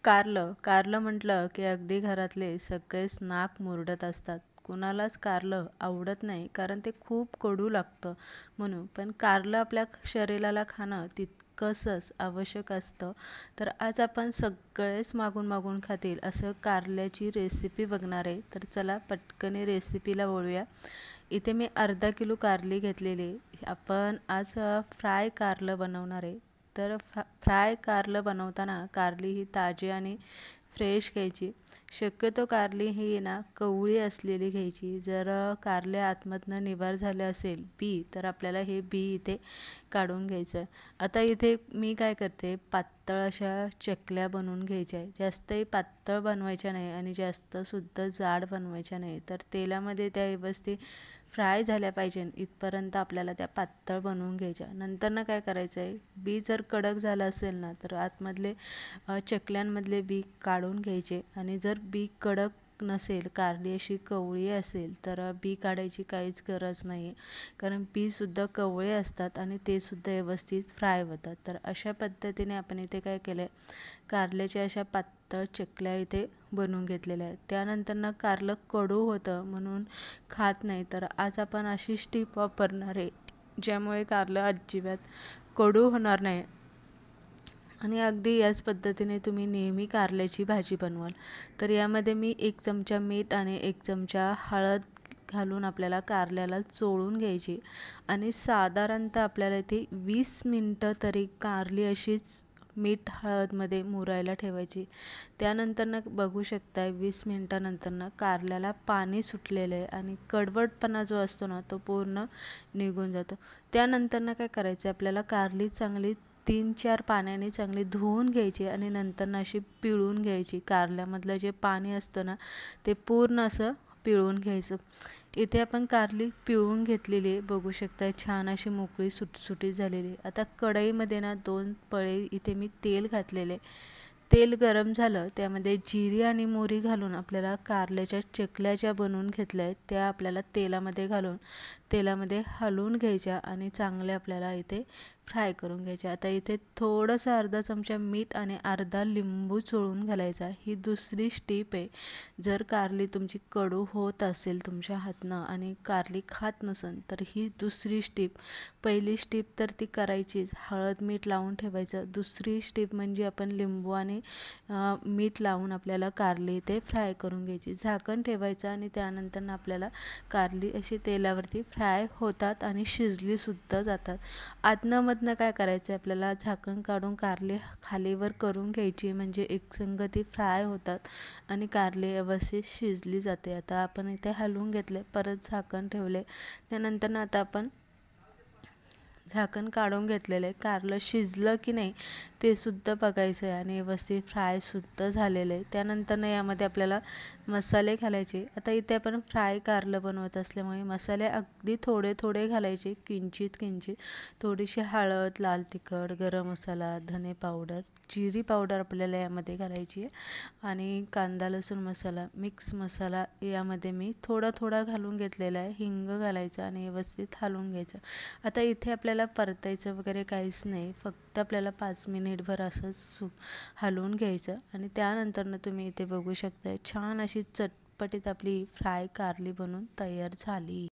कारलं कारलं म्हटलं की अगदी घरातले सगळेच नाक मुरडत असतात. कुणालाच कारलं आवडत नाही कारण ते खूप कडू लागतं म्हणून. पण कारलं आपल्या शरीराला खाणं तितकंसंच आवश्यक असतं. तर आज आपण सगळेच मागून मागून खातील असं कारल्याची रेसिपी बघणार आहे. तर चला पटकन रेसिपीला वळूया. इथे मी अर्धा किलो कारली घेतलेली. आपण आज फ्राय कारलं बनवणार आहे. तर फ्राय कारलं बनवताना कारली ही ताजी आणि फ्रेश घ्यायची. शक्यतो कारली ही ना कवळी असलेली घ्यायची. जर कारले आतमधनं निवार झाले असेल बी, तर आपल्याला हे बी इथे काढून घ्यायचं. आता इथे मी काय करते, पातळ अशा चकल्या बनवून घ्यायच्या आहे. जास्तही पातळ बनवायच्या नाही आणि जास्त सुद्धा जाड बनवायच्या नाही. तर तेलामध्ये त्या व्यवस्थित फ्राय झाल्या पाहिजे इथपर्यंत आपल्याला त्या पातळ बनवून घ्यायच्या. नंतर ना काय करायचं आहे, बी जर कडक झालं असेल ना तर आतमधले चकल्यांमधले बी काढून घ्यायचे. आणि जर बी कडक नसेल, कारली अशी कवळी असेल तर बी काढायची काहीच गरज नाही. कारण बी सुद्धा कवळे असतात आणि ते सुद्धा व्यवस्थित फ्राय होतात. तर अशा पद्धतीने आपण इथे काय केलं, कारल्याच्या अशा पातळ चकल्या इथे बनवून घेतलेल्या आहेत. त्यानंतर ना कारलं कडू होतं म्हणून खात नाही. तर आज आपण अशी टिप वापरणार आहे ज्यामुळे कारलं अजिबात कडू होणार नाही. आणि अगदी याच पद्धतीने तुम्ही नेहमी कारल्याची भाजी बनवाल. तर यामध्ये मी 1 चमचा मीठ आणि 1 चमचा हळद घालून आपल्याला कारल्याला चोळून घ्यायची. आणि साधारणतः आपल्याला इथे 20 मिनटं तरी कारली अशीच मीठ हळदमध्ये मुरायला ठेवायची. त्यानंतर ना बघू शकता 20 मिनिटानंतर ना कारल्याला पाणी सुटलेलं आहे आणि कडवटपणा जो असतो ना तो पूर्ण निघून जातो. त्यानंतर ना काय करायचं, आपल्याला कारली चांगली 3-4 पाण्याने चांगली धुवून घ्यायची आणि नंतर ना अशी पिळून घ्यायची. कारल्यामधलं जे पाणी असतं ना ते पूर्ण असं पिळून घ्यायचं. इथे आपण कारली पिळून घेतलेली आहे, बघू शकता छान अशी मोकळी सुटसुटीत झालेली. आता कढईमध्ये ना 2 पळे इथे मी तेल घातलेले. तेल गरम झालं त्यामध्ये जिरी आणि मोहरी घालून आपल्याला कारल्याच्या चकल्या ज्या बनवून घेतल्या आहेत त्या आपल्याला तेलामध्ये हलवून घ्यायच्या आणि चांगल्या आपल्याला इथे फ्राय करून घ्यायच्या. आता इथे थोडंसं अर्धा चमचा मीठ आणि अर्धा लिंबू चोळून घालायचा. ही दुसरी स्टेप आहे. जर कारली तुमची कडू होत असेल तुमच्या हातनं आणि कारली खात नसेल तर ही दुसरी स्टेप. पहिली स्टेप तर ती करायचीच, हळद मीठ लावून ठेवायचं. दुसरी स्टेप म्हणजे आपण लिंबू आणि मीठ लावून आपल्याला कारली इथे फ्राय करून घ्यायची. झाकण ठेवायचं आणि त्यानंतर आपल्याला कारली अशी तेलावरती फ्राय होतात आणि शिजली सुद्धा जातात. आतनं मधनं काय करायचं, आपल्याला झाकण काढून कारली खालीवर करून घ्यायची म्हणजे एकसंगती फ्राय होतात आणि कारली व्यवस्थित शिजली जाते. आता आपण इथे हलवून घेतले, परत झाकण ठेवले. त्यानंतर आता आपण झाकण काढून घेतलेलं आहे. कारलं शिजलं की नाही ते सुद्धा बघायचं आहे आणि व्यवस्थित फ्राय सुद्धा झालेलं आहे. त्यानंतर यामध्ये आपल्याला मसाले घालायचे. आता इथे आपण फ्राय कारलं बनवत असल्यामुळे मसाले अगदी थोडे थोडे घालायचे, किंचित किंचित. थोडीशी हळद, लाल तिखट, गरम मसाला, धने पावडर, जिरी पावडर आपल्याला यामध्ये घालायची आहे. आणि कांदा लसूण मसाला, मिक्स मसाला यामध्ये मी थोडा थोडा घालून घेतलेला आहे. हिंग घालायचं आणि व्यवस्थित हलवून घ्यायचं. आता इथे आपल्याला परतायचं वगैरे काहीच नाही, फक्त आपल्याला 5 मिनिटभर असंच हलवून घ्यायचं. आणि त्यानंतर तुम्ही इथे बघू शकता छान अशी चटपटीत आपली फ्राय कारली बनून तयार झाली.